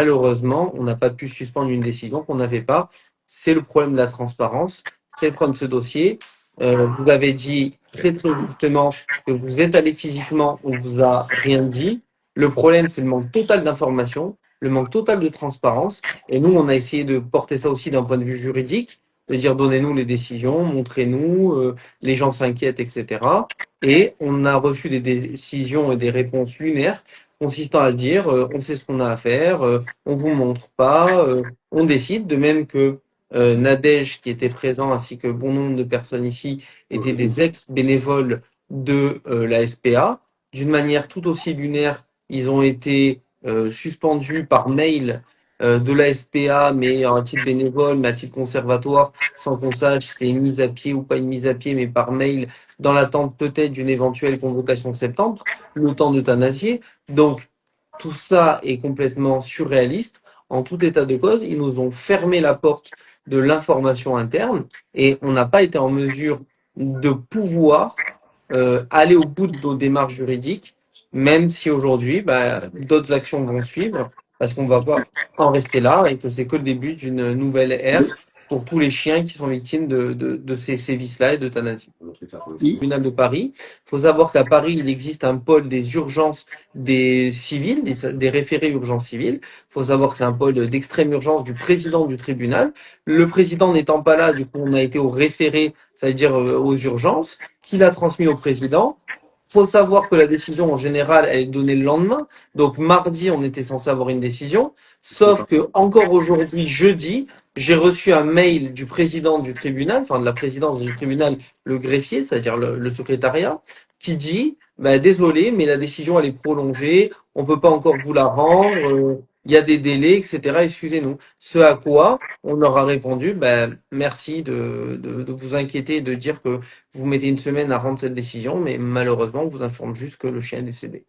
Malheureusement, on n'a pas pu suspendre une décision qu'on n'avait pas. C'est le problème de la transparence, c'est le problème de ce dossier. Vous avez dit très très justement que vous êtes allé physiquement, on vous a rien dit. Le problème, c'est le manque total d'information, le manque total de transparence. Et nous, on a essayé de porter ça aussi d'un point de vue juridique, de dire donnez-nous les décisions, montrez-nous, les gens s'inquiètent, etc. Et on a reçu des décisions et des réponses lunaires consistant à dire on sait ce qu'on a à faire, on vous montre pas, on décide, de même que Nadège qui était présent ainsi que bon nombre de personnes ici étaient des ex-bénévoles de la SPA. D'une manière tout aussi lunaire, ils ont été suspendus par mail de la SPA, mais à titre bénévole, mais à titre conservatoire, sans qu'on sache si c'est une mise à pied ou pas une mise à pied, mais par mail, dans l'attente peut-être d'une éventuelle convocation de septembre, le temps d'euthanasier. Donc, tout ça est complètement surréaliste. En tout état de cause, ils nous ont fermé la porte de l'information interne et on n'a pas été en mesure de pouvoir aller au bout de nos démarches juridiques, même si aujourd'hui, d'autres actions vont suivre, parce qu'on va pas en rester là et que c'est que le début d'une nouvelle ère pour tous les chiens qui sont victimes de ces sévices-là et d'euthanasie. Tribunal de Paris. Il faut savoir qu'à Paris, il existe un pôle des urgences des civils, des référés urgences civiles. Il faut savoir que c'est un pôle d'extrême urgence du président du tribunal. Le président n'étant pas là, du coup, on a été au référé, ça veut dire aux urgences, qui l'a transmis au président. Faut savoir que la décision, en général, elle est donnée le lendemain. Donc, mardi, on était censé avoir une décision. Sauf que, encore aujourd'hui, jeudi, j'ai reçu un mail du président du tribunal, enfin, de la présidence du tribunal, le greffier, c'est-à-dire le secrétariat, qui dit, désolé, mais la décision, elle est prolongée. On peut pas encore vous la rendre. Il y a des délais, etc. Excusez-nous. Ce à quoi on leur a répondu, merci de vous inquiéter et de dire que vous mettez une semaine à rendre cette décision, mais malheureusement, on vous informe juste que le chien est décédé.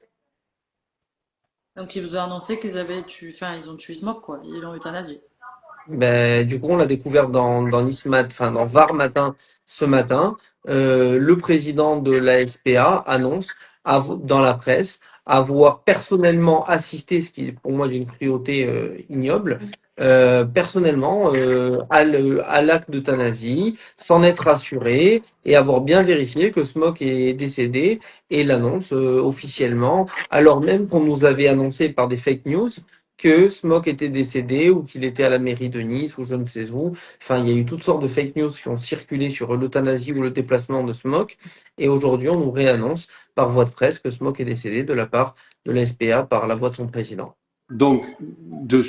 Donc ils vous ont annoncé qu'ils avaient tué, enfin ils ont tué Smoke quoi, ils l'ont euthanasié. Du coup, on l'a découvert dans Nice enfin dans Var Matin ce matin. Le président de la SPA annonce dans la presse avoir personnellement assisté, ce qui est pour moi d'une cruauté ignoble, personnellement à l'acte d'euthanasie, s'en être assuré et avoir bien vérifié que Smoke est décédé et l'annonce officiellement, alors même qu'on nous avait annoncé par des fake news que Smoke était décédé ou qu'il était à la mairie de Nice ou je ne sais où. Enfin, il y a eu toutes sortes de fake news qui ont circulé sur l'euthanasie ou le déplacement de Smoke. Et aujourd'hui, on nous réannonce par voie de presse que Smoke est décédé de la part de la SPA par la voix de son président. Donc, de